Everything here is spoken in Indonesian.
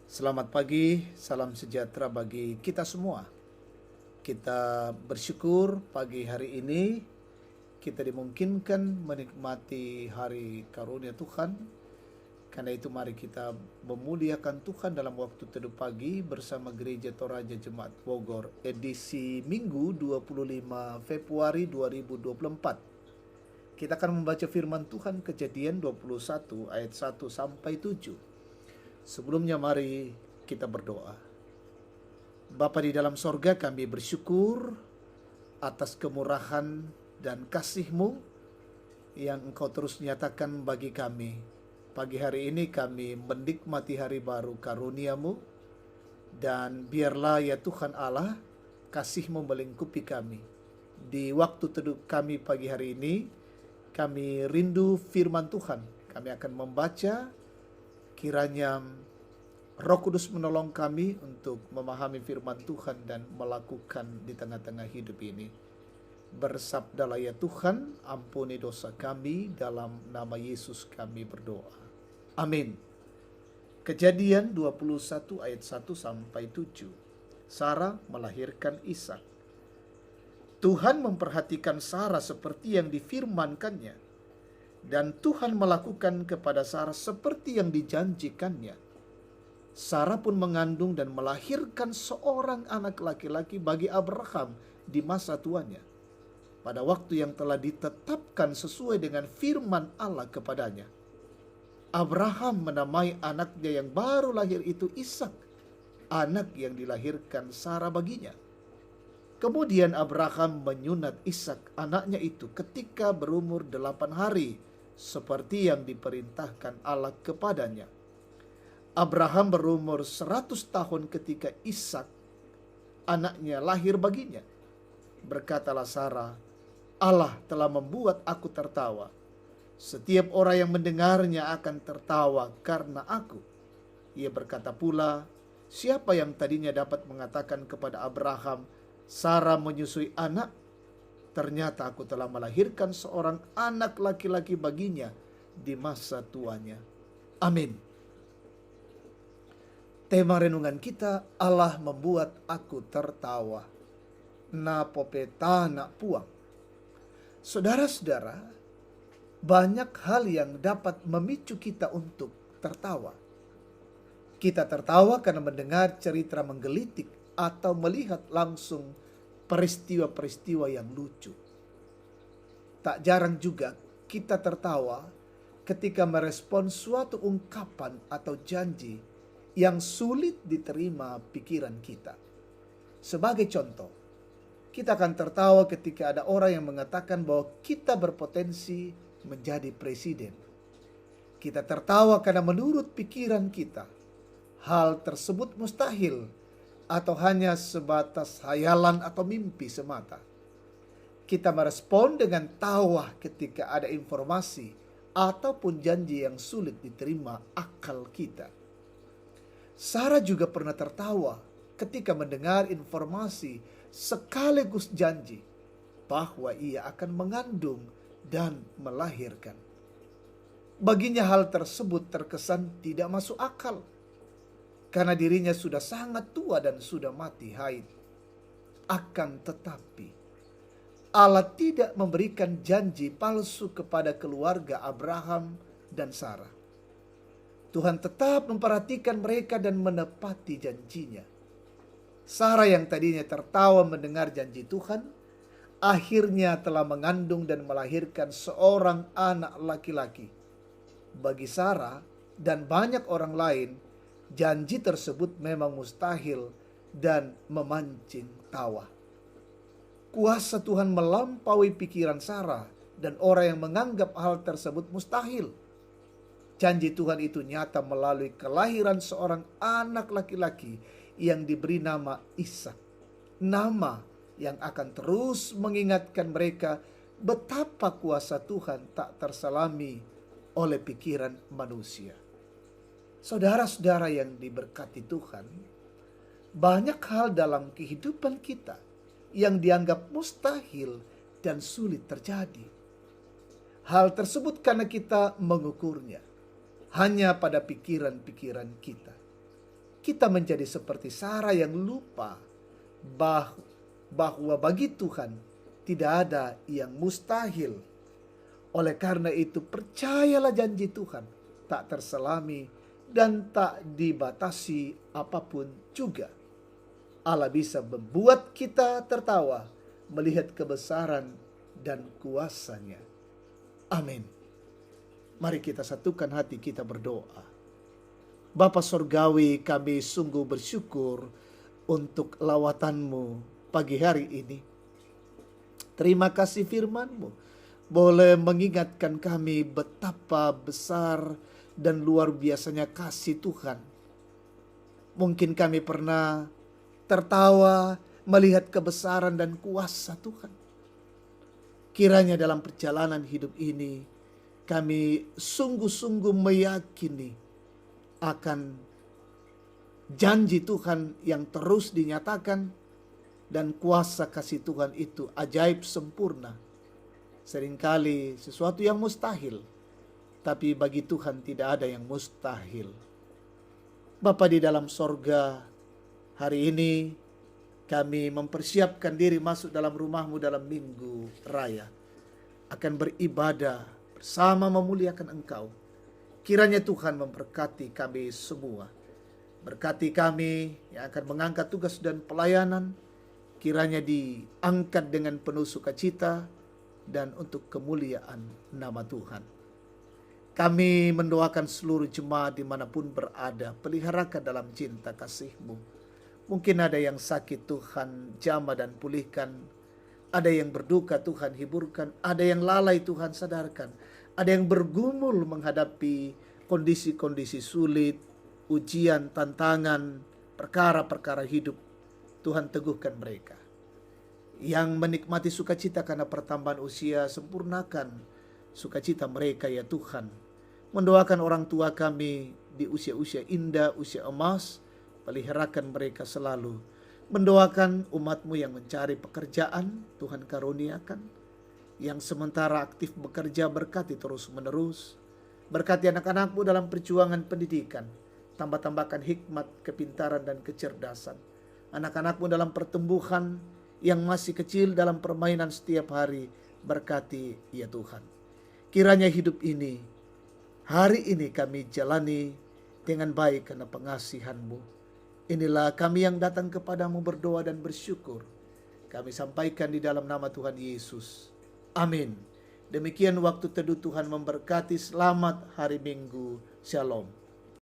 Selamat pagi, salam sejahtera bagi kita semua. Kita bersyukur pagi hari ini kita dimungkinkan menikmati hari karunia Tuhan. Karena itu mari kita memuliakan Tuhan dalam waktu teduh pagi bersama Gereja Toraja Jemaat Bogor edisi Minggu 25 Februari 2024. Kita akan membaca firman Tuhan Kejadian 21 ayat 1 sampai 7. Sebelumnya mari kita berdoa. Bapa di dalam sorga, kami bersyukur atas kemurahan dan kasih-Mu yang Engkau terus nyatakan bagi kami. Pagi hari ini kami menikmati hari baru karunia-Mu, dan biarlah ya Tuhan Allah, kasih-Mu melingkupi kami. Di waktu teduh kami pagi hari ini, kami rindu firman Tuhan. Kami akan membaca. Kiranya Roh Kudus menolong kami untuk memahami firman Tuhan dan melakukan di tengah-tengah hidup ini. Bersabdalah ya Tuhan, ampuni dosa kami, dalam nama Yesus kami berdoa. Amin. Kejadian 21 ayat 1 sampai 7. Sarah melahirkan Ishak. Tuhan memperhatikan Sarah seperti yang difirmankannya, dan Tuhan melakukan kepada Sarah seperti yang dijanjikannya. Sarah pun mengandung dan melahirkan seorang anak laki-laki bagi Abraham di masa tuanya, pada waktu yang telah ditetapkan sesuai dengan firman Allah kepadanya. Abraham menamai anaknya yang baru lahir itu Ishak, anak yang dilahirkan Sarah baginya. Kemudian Abraham menyunat Ishak anaknya itu ketika berumur 8 hari, seperti yang diperintahkan Allah kepadanya. Abraham berumur 100 tahun ketika Ishak anaknya lahir baginya. Berkatalah Sarah, Allah telah membuat aku tertawa. Setiap orang yang mendengarnya akan tertawa karena aku. Ia berkata pula, siapa yang tadinya dapat mengatakan kepada Abraham, Sarah menyusui anak? Ternyata aku telah melahirkan seorang anak laki-laki baginya di masa tuanya. Amin. Tema renungan kita, Allah membuat aku tertawa. Na popeta na puang. Saudara-saudara, banyak hal yang dapat memicu kita untuk tertawa. Kita tertawa karena mendengar cerita menggelitik atau melihat langsung peristiwa-peristiwa yang lucu. Tak jarang juga kita tertawa ketika merespon suatu ungkapan atau janji yang sulit diterima pikiran kita. Sebagai contoh, kita akan tertawa ketika ada orang yang mengatakan bahwa kita berpotensi menjadi presiden. Kita tertawa karena menurut pikiran kita, hal tersebut mustahil atau hanya sebatas hayalan atau mimpi semata. Kita merespon dengan tawa ketika ada informasi ataupun janji yang sulit diterima akal kita. Sarah juga pernah tertawa ketika mendengar informasi sekaligus janji bahwa ia akan mengandung dan melahirkan. Baginya hal tersebut terkesan tidak masuk akal, karena dirinya sudah sangat tua dan sudah mati haid. Akan tetapi, Allah tidak memberikan janji palsu kepada keluarga Abraham dan Sarah. Tuhan tetap memperhatikan mereka dan menepati janjinya. Sarah yang tadinya tertawa mendengar janji Tuhan, akhirnya telah mengandung dan melahirkan seorang anak laki-laki. Bagi Sarah dan banyak orang lain, janji tersebut memang mustahil dan memancing tawa. Kuasa Tuhan melampaui pikiran Sarah dan orang yang menganggap hal tersebut mustahil. Janji Tuhan itu nyata melalui kelahiran seorang anak laki-laki yang diberi nama Ishak. Nama yang akan terus mengingatkan mereka betapa kuasa Tuhan tak terselami oleh pikiran manusia. Saudara-saudara yang diberkati Tuhan, banyak hal dalam kehidupan kita yang dianggap mustahil dan sulit terjadi. Hal tersebut karena kita mengukurnya hanya pada pikiran-pikiran kita. kita menjadi seperti Sarah yang lupa bahwa bagi Tuhan tidak ada yang mustahil. Oleh karena itu percayalah janji Tuhan tak terselami dan tak dibatasi apapun juga. Allah bisa membuat kita tertawa melihat kebesaran dan kuasa-Nya. Amin. Mari kita satukan hati kita berdoa. Bapa Surgawi, kami sungguh bersyukur untuk lawatan-Mu pagi hari ini. Terima kasih firman-Mu boleh mengingatkan kami betapa besar dan luar biasanya kasih Tuhan. Mungkin kami pernah tertawa melihat kebesaran dan kuasa Tuhan. Kiranya dalam perjalanan hidup ini kami sungguh-sungguh meyakini akan janji Tuhan yang terus dinyatakan dan kuasa kasih Tuhan itu ajaib sempurna. Seringkali sesuatu yang mustahil, tapi bagi Tuhan tidak ada yang mustahil. Bapa di dalam sorga, hari ini kami mempersiapkan diri masuk dalam rumah-Mu dalam minggu raya. Akan beribadah bersama memuliakan Engkau. Kiranya Tuhan memberkati kami semua. Berkati kami yang akan mengangkat tugas dan pelayanan. Kiranya diangkat dengan penuh sukacita dan untuk kemuliaan nama Tuhan. Kami mendoakan seluruh jemaat dimanapun berada. Peliharakan dalam cinta kasih-Mu. Mungkin ada yang sakit, Tuhan jamah dan pulihkan. Ada yang berduka, Tuhan hiburkan. Ada yang lalai, Tuhan sadarkan. Ada yang bergumul menghadapi kondisi-kondisi sulit, ujian, tantangan, perkara-perkara hidup. Tuhan teguhkan mereka. Yang menikmati sukacita karena pertambahan usia, sempurnakan sukacita mereka ya Tuhan. Mendoakan orang tua kami di usia-usia indah, usia emas, peliharakan mereka selalu. Mendoakan umat-Mu yang mencari pekerjaan, Tuhan karuniakan. Yang sementara aktif bekerja, berkati terus menerus. Berkati anak-anak-Mu dalam perjuangan pendidikan. Tambah-tambahkan hikmat, kepintaran dan kecerdasan. Anak-anak-Mu dalam pertumbuhan yang masih kecil dalam permainan setiap hari. Berkati ya Tuhan. Kiranya hidup ini, hari ini kami jalani dengan baik karena pengasihan-Mu. Inilah kami yang datang kepadamu berdoa dan bersyukur. Kami sampaikan di dalam nama Tuhan Yesus. Amin. Demikian waktu teduh Tuhan memberkati. Selamat hari Minggu. Shalom.